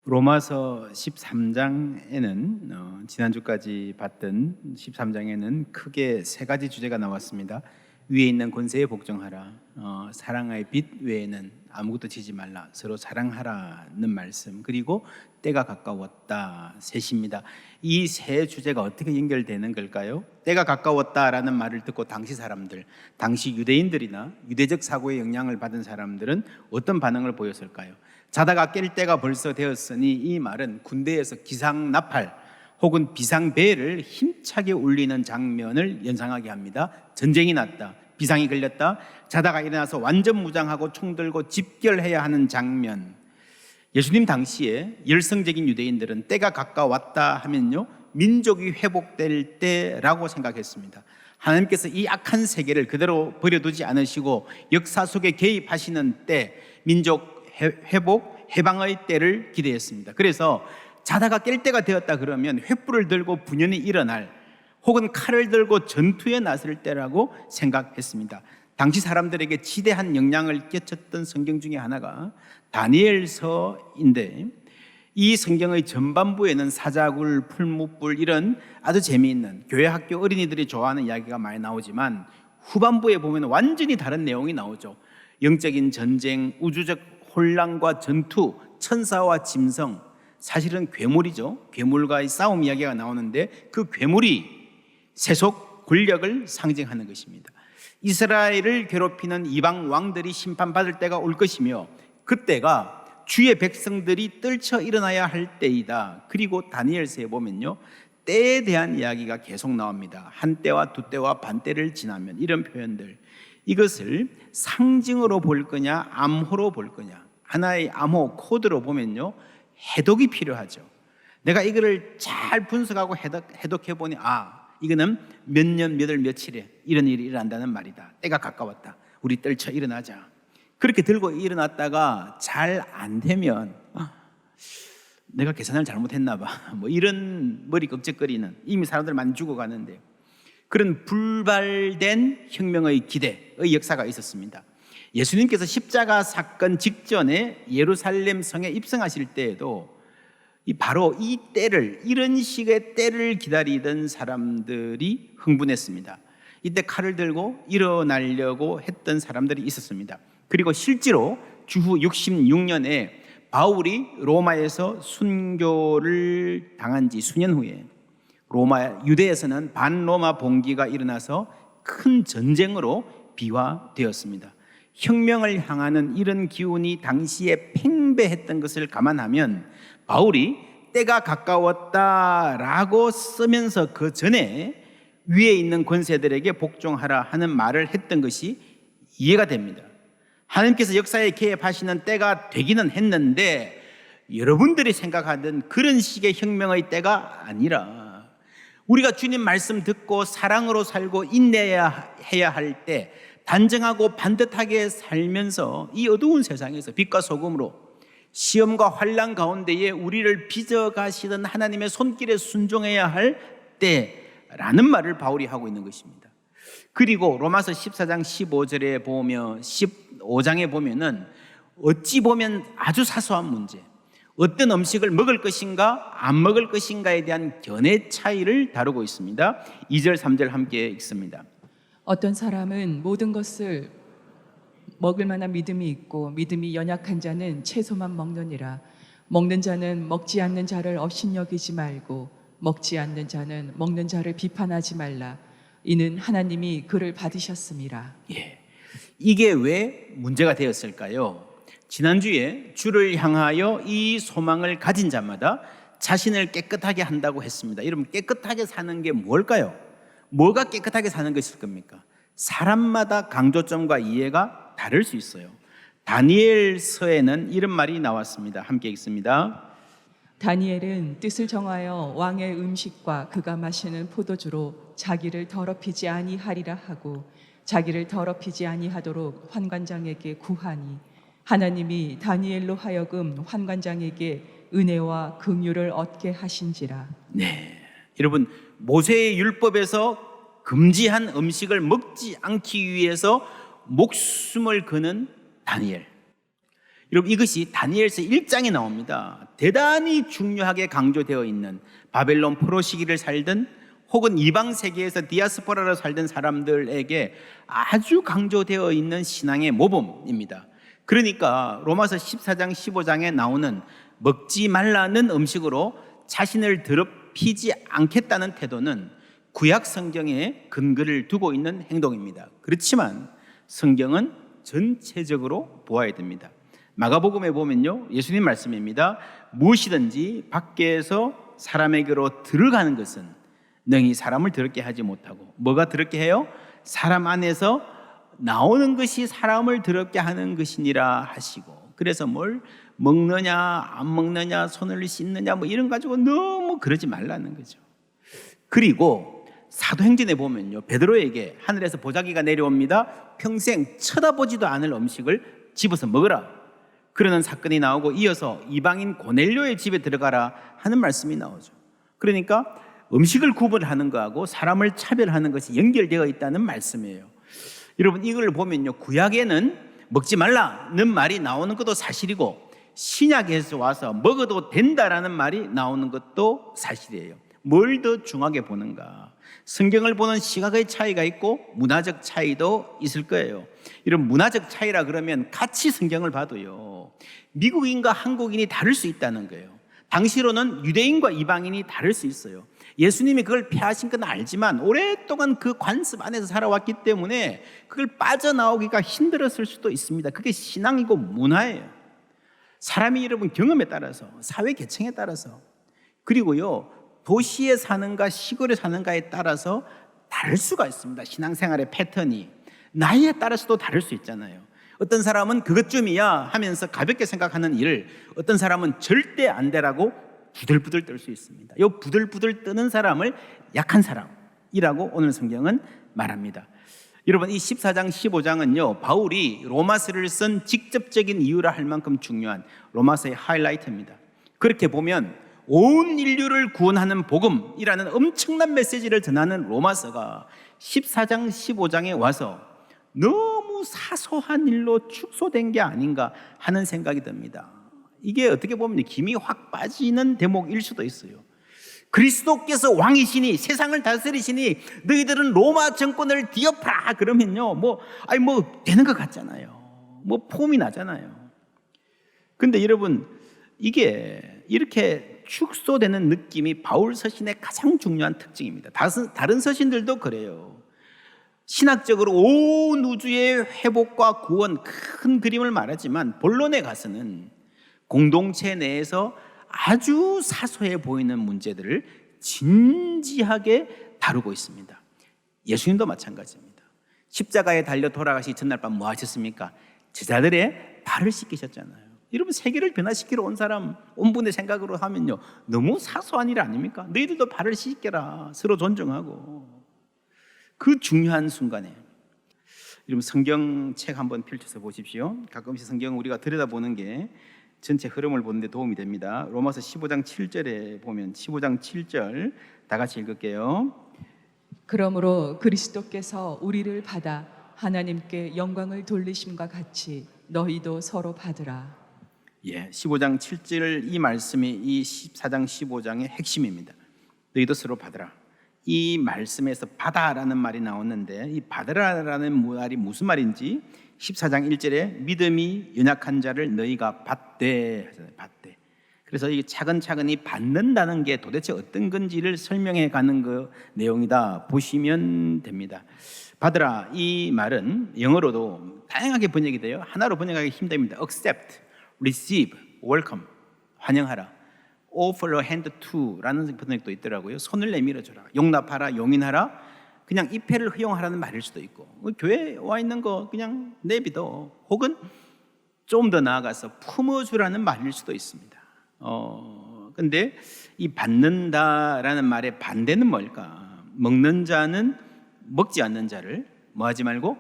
로마서 13장에는 지난주까지 봤던 13장에는 크게 세 가지 주제가 나왔습니다. 위에 있는 권세에 복종하라, 사랑의 빛 외에는 아무것도 지지 말라, 서로 사랑하라는 말씀, 그리고 때가 가까웠다, 셋입니다. 이 세 주제가 어떻게 연결되는 걸까요? 때가 가까웠다라는 말을 듣고 당시 사람들, 당시 유대인들이나 유대적 사고의 영향을 받은 사람들은 어떤 반응을 보였을까요? 자다가 깰 때가 벌써 되었으니 이 말은 군대에서 기상나팔 혹은 비상벨을 힘차게 울리는 장면을 연상하게 합니다. 전쟁이 났다, 비상이 걸렸다, 자다가 일어나서 완전 무장하고 총 들고 집결해야 하는 장면. 예수님 당시에 열성적인 유대인들은 때가 가까웠다 하면요, 민족이 회복될 때라고 생각했습니다. 하나님께서 이 악한 세계를 그대로 버려두지 않으시고 역사 속에 개입하시는 때, 민족 회복, 해방의 때를 기대했습니다. 그래서 자다가 깰 때가 되었다 그러면 횃불을 들고 분연히 일어날, 혹은 칼을 들고 전투에 나설 때라고 생각했습니다. 당시 사람들에게 지대한 영향을 끼쳤던 성경 중에 하나가 다니엘서인데, 이 성경의 전반부에는 사자굴, 풀무불 이런 아주 재미있는 교회 학교 어린이들이 좋아하는 이야기가 많이 나오지만, 후반부에 보면 완전히 다른 내용이 나오죠. 영적인 전쟁, 우주적 혼란과 전투, 천사와 짐승, 사실은 괴물이죠. 괴물과의 싸움 이야기가 나오는데, 그 괴물이 세속 권력을 상징하는 것입니다. 이스라엘을 괴롭히는 이방 왕들이 심판받을 때가 올 것이며, 그때가 주의 백성들이 떨쳐 일어나야 할 때이다. 그리고 다니엘서에 보면요, 때에 대한 이야기가 계속 나옵니다. 한때와 두때와 반때를 지나면, 이런 표현들. 이것을 상징으로 볼 거냐, 암호로 볼 거냐. 하나의 암호, 코드로 보면요, 해독이 필요하죠. 내가 이거를 잘 분석하고 해독해 보니, 이거는 몇 년, 몇 월, 며칠에 이런 일이 일어난다는 말이다. 때가 가까웠다. 우리 떨쳐 일어나자. 그렇게 들고 일어났다가 잘 안 되면, 내가 계산을 잘못했나 봐, 이런 머리 걱적거리는, 이미 사람들 많이 죽어가는데, 그런 불발된 혁명의 기대의 역사가 있었습니다. 예수님께서 십자가 사건 직전에 예루살렘 성에 입성하실 때에도 바로 이 때를, 이런 식의 때를 기다리던 사람들이 흥분했습니다. 이때 칼을 들고 일어나려고 했던 사람들이 있었습니다. 그리고 실제로 주후 66년에 바울이 로마에서 순교를 당한 지 수년 후에 유대에서는 반로마 봉기가 일어나서 큰 전쟁으로 비화되었습니다. 혁명을 향하는 이런 기운이 당시에 팽배했던 것을 감안하면, 바울이 때가 가까웠다라고 쓰면서 그 전에 위에 있는 권세들에게 복종하라 하는 말을 했던 것이 이해가 됩니다. 하나님께서 역사에 개입하시는 때가 되기는 했는데, 여러분들이 생각하던 그런 식의 혁명의 때가 아니라, 우리가 주님 말씀 듣고 사랑으로 살고 인내해야 할 때, 단정하고 반듯하게 살면서 이 어두운 세상에서 빛과 소금으로 시험과 환난 가운데에 우리를 빚어가시던 하나님의 손길에 순종해야 할 때라는 말을 바울이 하고 있는 것입니다. 그리고 로마서 14장 15절에 보면, 15장에 보면은 어찌 보면 아주 사소한 문제, 어떤 음식을 먹을 것인가 안 먹을 것인가에 대한 견해 차이를 다루고 있습니다. 2절 3절 함께 읽습니다. 어떤 사람은 모든 것을 먹을 만한 믿음이 있고, 믿음이 연약한 자는 채소만 먹느니라. 먹는 자는 먹지 않는 자를 업신여기지 말고, 먹지 않는 자는 먹는 자를 비판하지 말라. 이는 하나님이 그를 받으셨음이라. 이게 왜 문제가 되었을까요? 지난주에 주를 향하여 이 소망을 가진 자마다 자신을 깨끗하게 한다고 했습니다. 여러분, 깨끗하게 사는 게 뭘까요? 뭐가 깨끗하게 사는 것일 겁니까? 사람마다 강조점과 이해가 다를 수 있어요. 다니엘서에는 이런 말이 나왔습니다. 함께 읽습니다. 다니엘은 뜻을 정하여 왕의 음식과 그가 마시는 포도주로 자기를 더럽히지 아니하리라 하고, 자기를 더럽히지 아니하도록 환관장에게 구하니, 하나님이 다니엘로 하여금 환관장에게 은혜와 긍휼을 얻게 하신지라. 여러분, 모세의 율법에서 금지한 음식을 먹지 않기 위해서 목숨을 거는 다니엘, 여러분, 이것이 다니엘서 1장에 나옵니다. 대단히 중요하게 강조되어 있는, 바벨론 포로 시기를 살던 혹은 이방 세계에서 디아스포라로 살던 사람들에게 아주 강조되어 있는 신앙의 모범입니다. 그러니까 로마서 14장 15장에 나오는 먹지 말라는 음식으로 자신을 더럽히지 않겠다는 태도는 구약 성경에 근거를 두고 있는 행동입니다. 그렇지만 성경은 전체적으로 보아야 됩니다. 마가복음에 보면요, 예수님 말씀입니다. 무엇이든지 밖에서 사람에게로 들어가는 것은 능히 사람을 더럽게 하지 못하고, 뭐가 더럽게 해요? 사람 안에서 나오는 것이 사람을 더럽게 하는 것이니라 하시고, 그래서 뭘 먹느냐 안 먹느냐, 손을 씻느냐 뭐 이런 가지고 너무 그러지 말라는 거죠. 그리고 사도행전에 보면요, 베드로에게 하늘에서 보자기가 내려옵니다. 평생 쳐다보지도 않을 음식을 집어서 먹으라 그러는 사건이 나오고, 이어서 이방인 고넬료의 집에 들어가라 하는 말씀이 나오죠. 그러니까 음식을 구분하는 것하고 사람을 차별하는 것이 연결되어 있다는 말씀이에요. 여러분, 이걸 보면요, 구약에는 먹지 말라는 말이 나오는 것도 사실이고, 신약에서 와서 먹어도 된다라는 말이 나오는 것도 사실이에요. 뭘 더 중하게 보는가? 성경을 보는 시각의 차이가 있고 문화적 차이도 있을 거예요. 이런 문화적 차이라 그러면 같이 성경을 봐도요, 미국인과 한국인이 다를 수 있다는 거예요. 당시로는 유대인과 이방인이 다를 수 있어요. 예수님이 그걸 폐하신 건 알지만 오랫동안 그 관습 안에서 살아왔기 때문에 그걸 빠져나오기가 힘들었을 수도 있습니다. 그게 신앙이고 문화예요. 사람이 여러분 경험에 따라서, 사회 계층에 따라서, 그리고요 도시에 사는가 시골에 사는가에 따라서 다를 수가 있습니다. 신앙생활의 패턴이 나이에 따라서도 다를 수 있잖아요. 어떤 사람은 그것쯤이야 하면서 가볍게 생각하는 일을 어떤 사람은 절대 안 되라고 부들부들 떨 수 있습니다. 이 부들부들 뜨는 사람을 약한 사람이라고 오늘 성경은 말합니다. 여러분, 이 14장 15장은요 바울이 로마서를 쓴 직접적인 이유라 할 만큼 중요한 로마서의 하이라이트입니다. 그렇게 보면 온 인류를 구원하는 복음이라는 엄청난 메시지를 전하는 로마서가 14장 15장에 와서 너무 사소한 일로 축소된 게 아닌가 하는 생각이 듭니다. 이게 어떻게 보면 김이 확 빠지는 대목일 수도 있어요. 그리스도께서 왕이시니 세상을 다스리시니 너희들은 로마 정권을 뒤엎어라 그러면요 뭐 되는 것 같잖아요. 뭐 폼이 나잖아요. 근데 여러분, 이게 이렇게 축소되는 느낌이 바울 서신의 가장 중요한 특징입니다. 다른 서신들도 그래요. 신학적으로 온 우주의 회복과 구원, 큰 그림을 말하지만 본론에 가서는 공동체 내에서 아주 사소해 보이는 문제들을 진지하게 다루고 있습니다. 예수님도 마찬가지입니다. 십자가에 달려 돌아가시 전날 밤 뭐 하셨습니까? 제자들의 발을 씻기셨잖아요. 여러분, 세계를 변화시키러 온 사람, 온 분의 생각으로 하면요 너무 사소한 일 아닙니까? 너희들도 발을 씻겨라, 서로 존중하고. 그 중요한 순간에 여러분, 성경책 한번 펼쳐서 보십시오. 가끔씩 성경을 우리가 들여다보는 게 전체 흐름을 보는 데 도움이 됩니다. 로마서 15장 7절에 보면 15장 7절 다 같이 읽을게요. 그러므로 그리스도께서 우리를 받아 하나님께 영광을 돌리심과 같이 너희도 서로 받으라. 15장 7절 이 말씀이 이 14장 15장의 핵심입니다. 너희도 서로 받으라. 이 말씀에서 받아라는 말이 나오는데, 이 받으라라는 말이 무슨 말인지 14장 1절에 믿음이 연약한 자를 너희가 받되 하잖아요. 받되. 그래서 이 차근차근히 받는다는 게 도대체 어떤 건지를 설명해 가는 그 내용이다 보시면 됩니다. 받으라, 이 말은 영어로도 다양하게 번역이 돼요. 하나로 번역하기 힘듭니다. accept, receive, welcome, 환영하라. offer a hand to라는 번역도 있더라고요. 손을 내밀어 줘라, 용납하라, 용인하라. 그냥 입회를 허용하라는 말일 수도 있고, 교회에 와 있는 거 그냥 내비둬, 혹은 좀 더 나아가서 품어주라는 말일 수도 있습니다. 근데 이 받는다라는 말의 반대는 뭘까? 먹는 자는 먹지 않는 자를 뭐 하지 말고?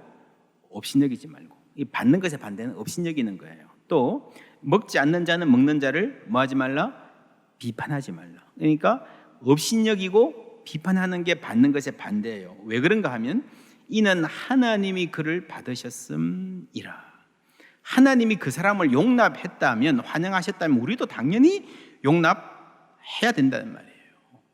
업신여기지 말고. 이 받는 것의 반대는 업신여기는 거예요. 또 먹지 않는 자는 먹는 자를 뭐 하지 말라? 비판하지 말라. 그러니까 업신여기고 비판하는 게 받는 것의 반대예요. 왜 그런가 하면 이는 하나님이 그를 받으셨음이라. 하나님이 그 사람을 용납했다면, 환영하셨다면 우리도 당연히 용납해야 된다는 말이에요.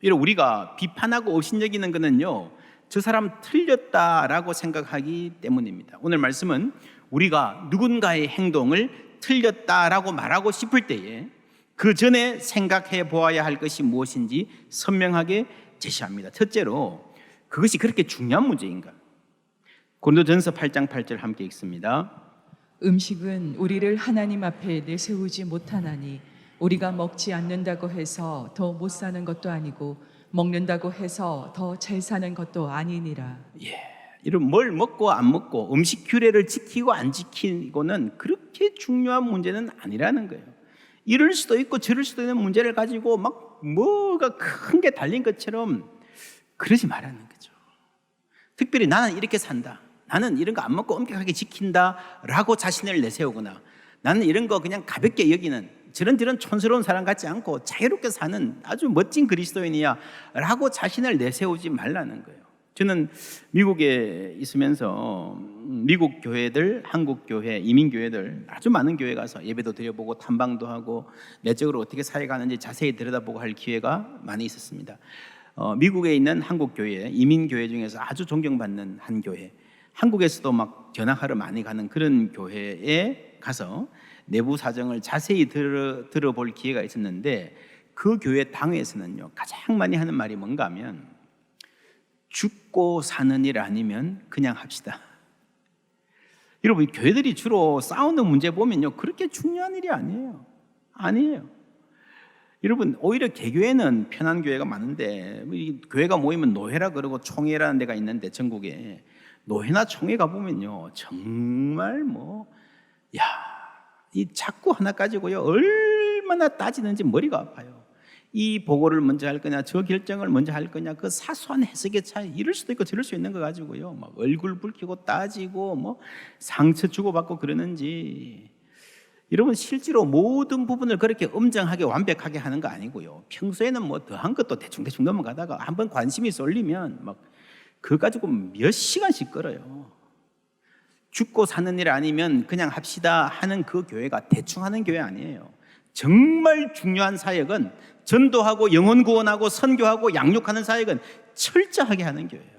이런 우리가 비판하고 업신여기는 것은요, 저 사람 틀렸다라고 생각하기 때문입니다. 오늘 말씀은 우리가 누군가의 행동을 틀렸다라고 말하고 싶을 때에 그 전에 생각해 보아야 할 것이 무엇인지 선명하게 제시합니다. 첫째로, 그것이 그렇게 중요한 문제인가? 고린도전서 8장 8절 함께 읽습니다. 음식은 우리를 하나님 앞에 내세우지 못하나니 우리가 먹지 않는다고 해서 더 못 사는 것도 아니고 먹는다고 해서 더 잘 사는 것도 아니니라. 이런 뭘 먹고 안 먹고, 음식 규례를 지키고 안 지키고는 그렇게 중요한 문제는 아니라는 거예요. 이럴 수도 있고 저럴 수도 있는 문제를 가지고 막 뭐가 큰 게 달린 것처럼 그러지 말라는 거죠. 특별히 나는 이렇게 산다, 나는 이런 거 안 먹고 엄격하게 지킨다라고 자신을 내세우거나, 나는 이런 거 그냥 가볍게 여기는 저런 촌스러운 사람 같지 않고 자유롭게 사는 아주 멋진 그리스도인이야 라고 자신을 내세우지 말라는 거예요. 저는 미국에 있으면서 미국 교회들, 한국 교회, 이민 교회들 아주 많은 교회 가서 예배도 드려보고 탐방도 하고 내적으로 어떻게 사역하는지 자세히 들여다보고 할 기회가 많이 있었습니다. 미국에 있는 한국 교회, 이민 교회 중에서 아주 존경받는 한 교회, 한국에서도 막 견학하러 많이 가는 그런 교회에 가서 내부 사정을 자세히 들어볼 기회가 있었는데, 그 교회 당회에서는요, 가장 많이 하는 말이 뭔가 하면, 죽고 사는 일 아니면 그냥 합시다. 여러분, 교회들이 주로 싸우는 문제 보면요, 그렇게 중요한 일이 아니에요. 여러분, 오히려 개교회는 편한 교회가 많은데, 교회가 모이면 노회라 그러고 총회라는 데가 있는데, 전국에 노회나 총회 가보면요, 정말 이 자꾸 하나 가지고요, 얼마나 따지는지 머리가 아파요. 이 보고를 먼저 할 거냐, 저 결정을 먼저 할 거냐, 그 사소한 해석의 차이, 이럴 수도 있고 저럴 수 있는 거 가지고요, 막 얼굴 붉히고 따지고 상처 주고받고 그러는지. 여러분, 실제로 모든 부분을 그렇게 엄정하게 완벽하게 하는 거 아니고요, 평소에는 더한 것도 대충 넘어가다가 한번 관심이 쏠리면 그거 가지고 몇 시간씩 끌어요. 죽고 사는 일 아니면 그냥 합시다 하는 그 교회가 대충 하는 교회 아니에요. 정말 중요한 사역은, 전도하고 영혼 구원하고 선교하고 양육하는 사역은 철저하게 하는 교회예요.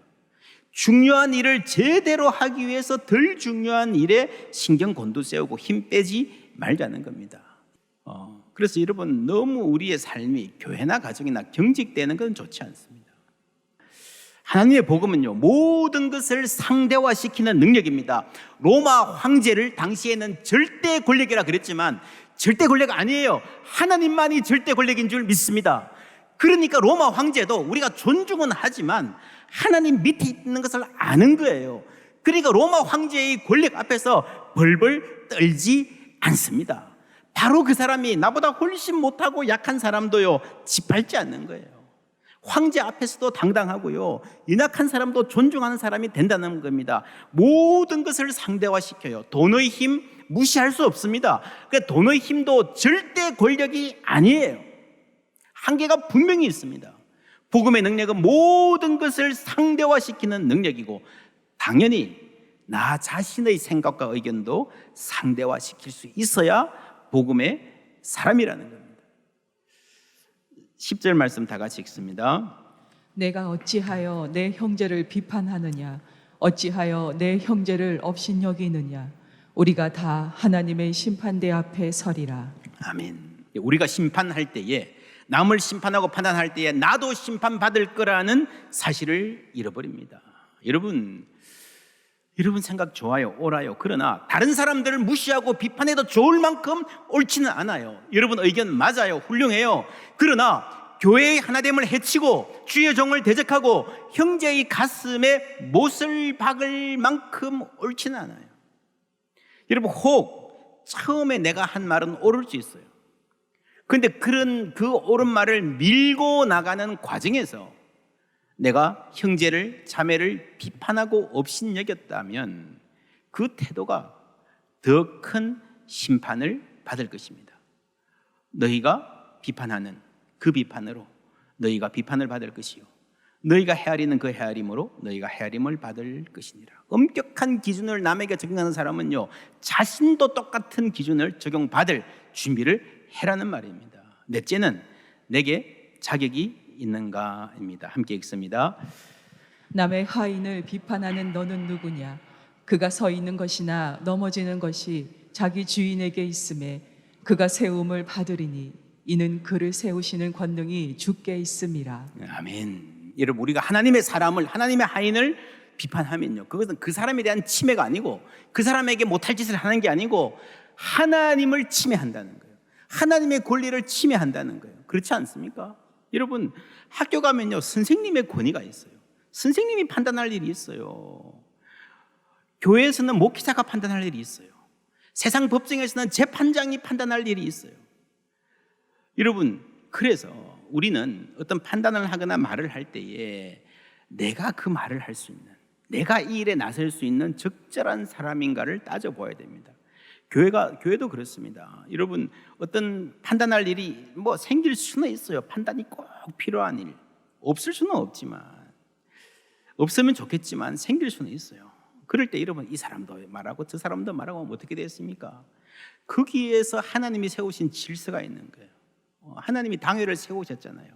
중요한 일을 제대로 하기 위해서 덜 중요한 일에 신경 곤두세우고 힘 빼지 말자는 겁니다. 그래서 여러분, 너무 우리의 삶이 교회나 가정이나 경직되는 건 좋지 않습니다. 하나님의 복음은요, 모든 것을 상대화시키는 능력입니다. 로마 황제를 당시에는 절대 권력이라 그랬지만 절대 권력 아니에요. 하나님만이 절대 권력인 줄 믿습니다. 그러니까 로마 황제도 우리가 존중은 하지만 하나님 밑에 있는 것을 아는 거예요. 그러니까 로마 황제의 권력 앞에서 벌벌 떨지 않습니다. 바로 그 사람이 나보다 훨씬 못하고 약한 사람도요, 짓밟지 않는 거예요. 황제 앞에서도 당당하고요, 연약한 사람도 존중하는 사람이 된다는 겁니다. 모든 것을 상대화시켜요. 돈의 힘 무시할 수 없습니다. 그러니까 돈의 힘도 절대 권력이 아니에요. 한계가 분명히 있습니다. 복음의 능력은 모든 것을 상대화시키는 능력이고, 당연히 나 자신의 생각과 의견도 상대화시킬 수 있어야 복음의 사람이라는 겁니다. 10절 말씀 다 같이 읽습니다. 내가 어찌하여 내 형제를 비판하느냐, 어찌하여 내 형제를 업신여기느냐. 우리가 다 하나님의 심판대 앞에 서리라. 아멘. 우리가 심판할 때에, 남을 심판하고 판단할 때에 나도 심판받을 거라는 사실을 잃어버립니다. 여러분 생각 좋아요, 옳아요. 그러나 다른 사람들을 무시하고 비판해도 좋을 만큼 옳지는 않아요. 여러분 의견 맞아요, 훌륭해요. 그러나 교회의 하나됨을 해치고 주의 종을 대적하고 형제의 가슴에 못을 박을 만큼 옳지는 않아요. 여러분, 혹 처음에 내가 한 말은 옳을 수 있어요. 그런데 그 옳은 말을 밀고 나가는 과정에서 내가 형제를, 자매를 비판하고 업신여겼다면 그 태도가 더 큰 심판을 받을 것입니다. 너희가 비판하는 그 비판으로 너희가 비판을 받을 것이요, 너희가 헤아리는 그 헤아림으로 너희가 헤아림을 받을 것이니라. 엄격한 기준을 남에게 적용하는 사람은요, 자신도 똑같은 기준을 적용받을 준비를 해라는 말입니다. 넷째는 내게 자격이 있는가입니다. 함께 읽습니다. 남의 하인을 비판하는 너는 누구냐? 그가 서 있는 것이나 넘어지는 것이 자기 주인에게 있음에 그가 세움을 받으리니 이는 그를 세우시는 권능이 주께 있음이라. 아멘. 여러분, 우리가 하나님의 사람을, 하나님의 하인을 비판하면요, 그것은 그 사람에 대한 침해가 아니고 그 사람에게 못할 짓을 하는 게 아니고 하나님을 침해한다는 거예요. 하나님의 권리를 침해한다는 거예요. 그렇지 않습니까? 여러분, 학교 가면요, 선생님의 권위가 있어요. 선생님이 판단할 일이 있어요. 교회에서는 목회자가 판단할 일이 있어요. 세상 법정에서는 재판장이 판단할 일이 있어요. 여러분, 그래서 우리는 어떤 판단을 하거나 말을 할 때에 내가 그 말을 할 수 있는, 내가 이 일에 나설 수 있는 적절한 사람인가를 따져보아야 됩니다. 교회도 그렇습니다. 여러분, 어떤 판단할 일이 생길 수는 있어요. 판단이 꼭 필요한 일. 없을 수는 없지만, 없으면 좋겠지만 생길 수는 있어요. 그럴 때 여러분, 이 사람도 말하고 저 사람도 말하고 하면 어떻게 됐습니까? 거기에서 하나님이 세우신 질서가 있는 거예요. 하나님이 당회를 세우셨잖아요.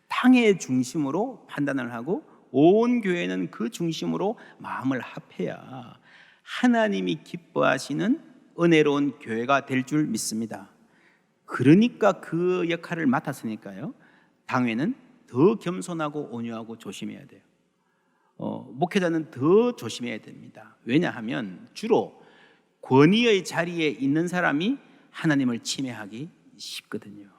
당회 중심으로 판단을 하고 온 교회는 그 중심으로 마음을 합해야 하나님이 기뻐하시는 은혜로운 교회가 될 줄 믿습니다. 그러니까 그 역할을 맡았으니까요, 당회는 더 겸손하고 온유하고 조심해야 돼요. 목회자는 더 조심해야 됩니다. 왜냐하면 주로 권위의 자리에 있는 사람이 하나님을 침해하기 쉽거든요.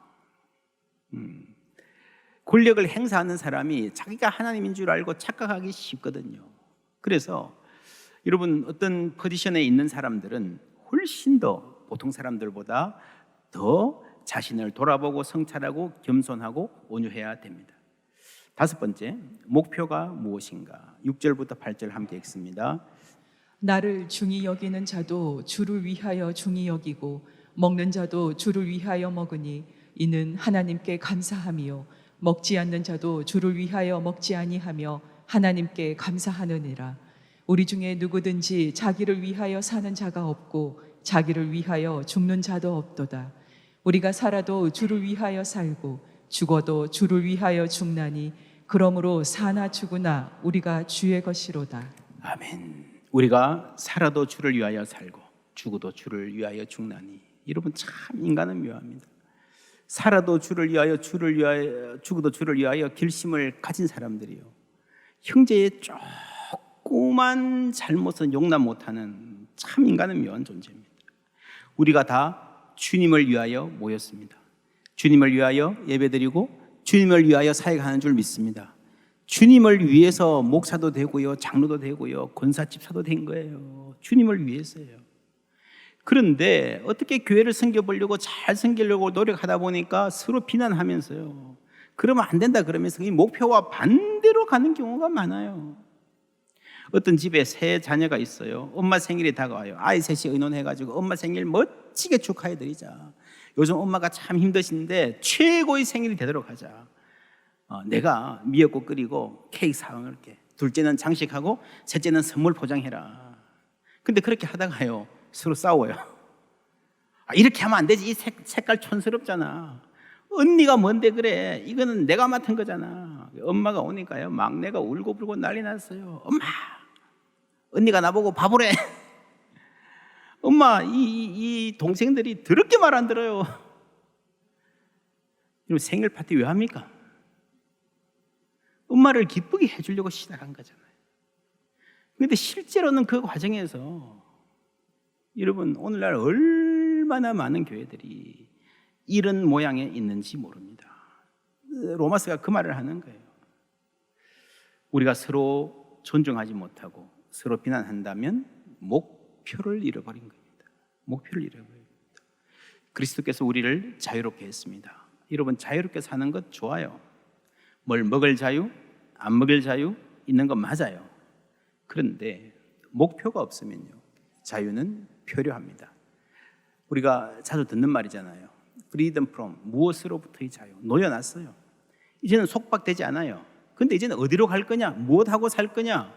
권력을 행사하는 사람이 자기가 하나님인 줄 알고 착각하기 쉽거든요. 그래서 여러분, 어떤 포지션에 있는 사람들은 훨씬 더 보통 사람들보다 더 자신을 돌아보고 성찰하고 겸손하고 온유해야 됩니다. 다섯 번째, 목표가 무엇인가? 6절부터 8절 함께 읽습니다. 나를 중히 여기는 자도 주를 위하여 중히 여기고 먹는 자도 주를 위하여 먹으니 이는 하나님께 감사함이요 먹지 않는 자도 주를 위하여 먹지 아니하며 하나님께 감사하느니라. 우리 중에 누구든지 자기를 위하여 사는 자가 없고 자기를 위하여 죽는 자도 없도다. 우리가 살아도 주를 위하여 살고 죽어도 주를 위하여 죽나니 그러므로 사나 죽으나 우리가 주의 것이로다. 아멘. 우리가 살아도 주를 위하여 살고 죽어도 주를 위하여 죽나니. 여러분, 참 인간은 묘합니다. 살아도 주를 위하여 죽어도 주를 위하여 결심을 가진 사람들이요, 형제의 조그만 잘못은 용납 못하는 참 인간은 묘한 존재입니다. 우리가 다 주님을 위하여 모였습니다. 주님을 위하여 예배드리고 주님을 위하여 사역하는 줄 믿습니다. 주님을 위해서 목사도 되고요, 장로도 되고요, 권사집사도 된 거예요. 주님을 위해서예요. 그런데 어떻게 교회를 섬겨보려고 잘 섬기려고 노력하다 보니까 서로 비난하면서요, 그러면 안 된다 그러면서 이 목표와 반대로 가는 경우가 많아요. 어떤 집에 세 자녀가 있어요. 엄마 생일이 다가와요. 아이 셋이 의논해가지고 엄마 생일 멋지게 축하해드리자. 요즘 엄마가 참 힘드신데 최고의 생일이 되도록 하자. 내가 미역국 끓이고 케이크 사올게. 둘째는 장식하고 셋째는 선물 포장해라. 근데 그렇게 하다가요, 서로 싸워요. 이렇게 하면 안 되지. 이 색깔 촌스럽잖아. 언니가 뭔데 그래. 이거는 내가 맡은 거잖아. 엄마가 오니까요, 막내가 울고불고 난리 났어요. 엄마, 언니가 나보고 바보래. 엄마, 이 동생들이 더럽게 말 안 들어요. 여러분, 생일 파티 왜 합니까? 엄마를 기쁘게 해주려고 시작한 거잖아요. 그런데 실제로는 그 과정에서 여러분, 오늘날 얼마나 많은 교회들이 이런 모양에 있는지 모릅니다. 로마서가 그 말을 하는 거예요. 우리가 서로 존중하지 못하고 서로 비난한다면 목표를 잃어버린 겁니다. 목표를 잃어버린 겁니다. 그리스도께서 우리를 자유롭게 했습니다. 여러분, 자유롭게 사는 것 좋아요. 뭘 먹을 자유, 안 먹을 자유 있는 건 맞아요. 그런데 목표가 없으면요, 자유는 표류합니다. 우리가 자주 듣는 말이잖아요. freedom from, 무엇으로부터의 자유. 놓여놨어요. 이제는 속박되지 않아요. 근데 이제는 어디로 갈 거냐? 무엇하고 살 거냐?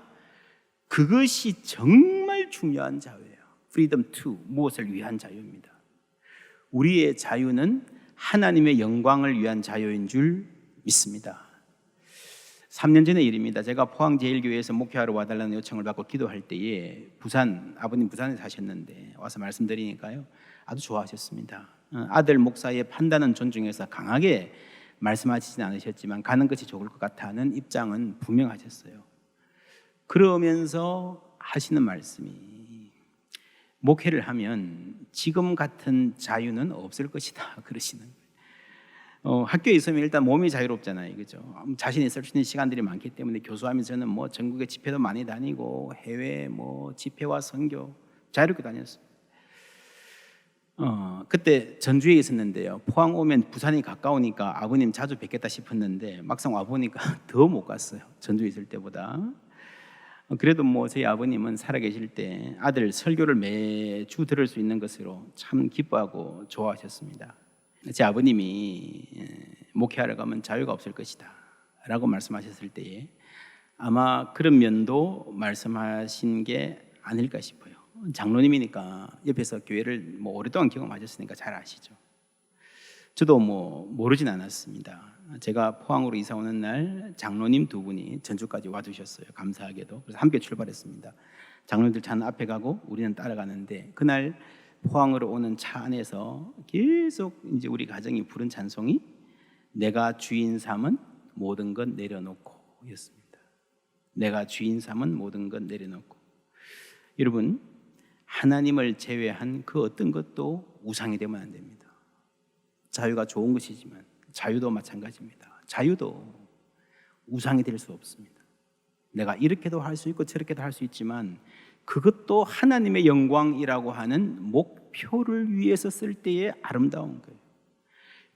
그것이 정말 중요한 자유예요. freedom to, 무엇을 위한 자유입니다. 우리의 자유는 하나님의 영광을 위한 자유인 줄 믿습니다. 3년 전의 일입니다. 제가 포항제일교회에서 목회하러 와달라는 요청을 받고 기도할 때에 아버님 부산에 사셨는데 와서 말씀드리니까요, 아주 좋아하셨습니다. 아들 목사의 판단은 존중해서 강하게 말씀하시진 않으셨지만 가는 것이 좋을 것 같다는 입장은 분명하셨어요. 그러면서 하시는 말씀이, 목회를 하면 지금 같은 자유는 없을 것이다 그러시는 거예요. 학교에 있으면 일단 몸이 자유롭잖아요, 그죠? 자신이 쓸 수 있는 시간들이 많기 때문에 교수하면서 저는 뭐 전국에 집회도 많이 다니고 해외 뭐 집회와 선교 자유롭게 다녔어요. 그때 전주에 있었는데요. 포항 오면 부산이 가까우니까 아버님 자주 뵙겠다 싶었는데 막상 와 보니까 더 못 갔어요. 전주에 있을 때보다. 그래도 뭐 저희 아버님은 살아계실 때 아들 설교를 매주 들을 수 있는 것으로 참 기뻐하고 좋아하셨습니다. 제 아버님이 목회하러 가면 자유가 없을 것이다 라고 말씀하셨을 때에 아마 그런 면도 말씀하신 게 아닐까 싶어요. 장로님이니까 옆에서 교회를 뭐 오랫동안 경험하셨으니까 잘 아시죠. 저도 뭐 모르진 않았습니다. 제가 포항으로 이사 오는 날 장로님 두 분이 전주까지 와주셨어요. 감사하게도. 그래서 함께 출발했습니다. 장로님들 차는 앞에 가고 우리는 따라가는데, 그날 포항으로 오는 차 안에서 계속 이제 우리 가정이 부른 찬송이 내가 주인 삼은 모든 것 내려놓고 였습니다. 내가 주인 삼은 모든 것 내려놓고. 여러분, 하나님을 제외한 그 어떤 것도 우상이 되면 안 됩니다. 자유가 좋은 것이지만 자유도 마찬가지입니다. 자유도 우상이 될 수 없습니다. 내가 이렇게도 할 수 있고 저렇게도 할 수 있지만 그것도 하나님의 영광이라고 하는 목표를 위해서 쓸 때의 아름다운 거예요.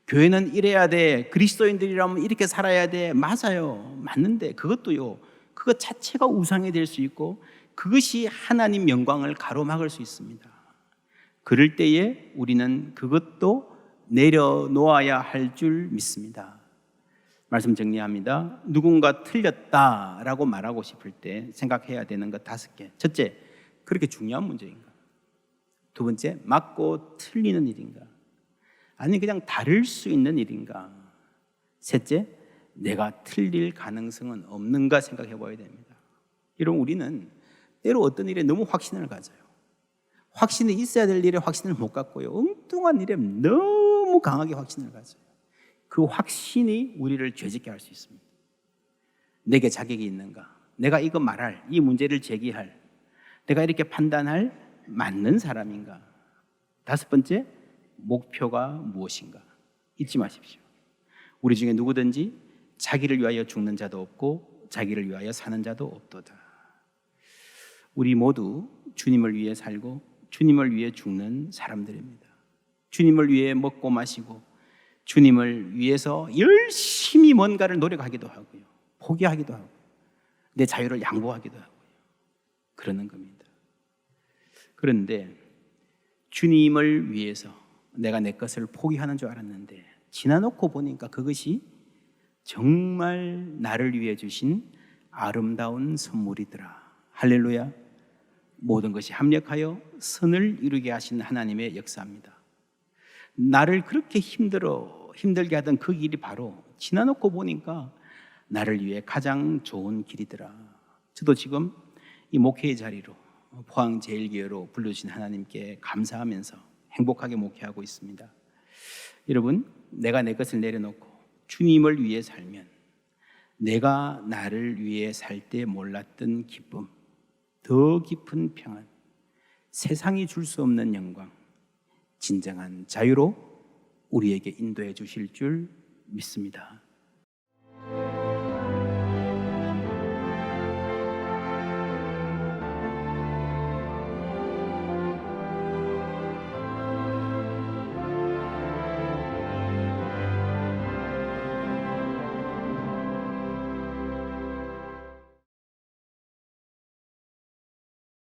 교회는 이래야 돼, 그리스도인들이라면 이렇게 살아야 돼, 맞아요, 맞는데 그것도요, 그것 자체가 우상이 될 수 있고 그것이 하나님 영광을 가로막을 수 있습니다. 그럴 때에 우리는 그것도 내려놓아야 할 줄 믿습니다. 말씀 정리합니다. 누군가 틀렸다라고 말하고 싶을 때 생각해야 되는 것 5개. 첫째, 그렇게 중요한 문제인가? 두 번째, 맞고 틀리는 일인가? 아니 그냥 다를 수 있는 일인가? 셋째, 내가 틀릴 가능성은 없는가 생각해 봐야 됩니다. 여러분, 우리는 때로 어떤 일에 너무 확신을 가져요. 확신이 있어야 될 일에 확신을 못 갖고요, 엉뚱한 일에 너무 강하게 확신을 가져요. 그 확신이 우리를 죄짓게 할 수 있습니다. 내게 자격이 있는가? 내가 이거 말할, 이 문제를 제기할, 내가 이렇게 판단할 맞는 사람인가? 5번째, 목표가 무엇인가? 잊지 마십시오. 우리 중에 누구든지 자기를 위하여 죽는 자도 없고 자기를 위하여 사는 자도 없도다. 우리 모두 주님을 위해 살고 주님을 위해 죽는 사람들입니다. 주님을 위해 먹고 마시고 주님을 위해서 열심히 뭔가를 노력하기도 하고요, 포기하기도 하고 내 자유를 양보하기도 하고요, 그러는 겁니다. 그런데 주님을 위해서 내가 내 것을 포기하는 줄 알았는데 지나놓고 보니까 그것이 정말 나를 위해 주신 아름다운 선물이더라. 할렐루야. 모든 것이 합력하여 선을 이루게 하신 하나님의 역사입니다. 나를 그렇게 힘들게 하던 그 길이 바로 지나놓고 보니까 나를 위해 가장 좋은 길이더라. 저도 지금 이 목회의 자리로 포항제일교회로 불러주신 하나님께 감사하면서 행복하게 목회하고 있습니다. 여러분, 내가 내 것을 내려놓고 주님을 위해 살면 내가 나를 위해 살 때 몰랐던 기쁨, 더 깊은 평안, 세상이 줄 수 없는 영광, 진정한 자유로 우리에게 인도해 주실 줄 믿습니다.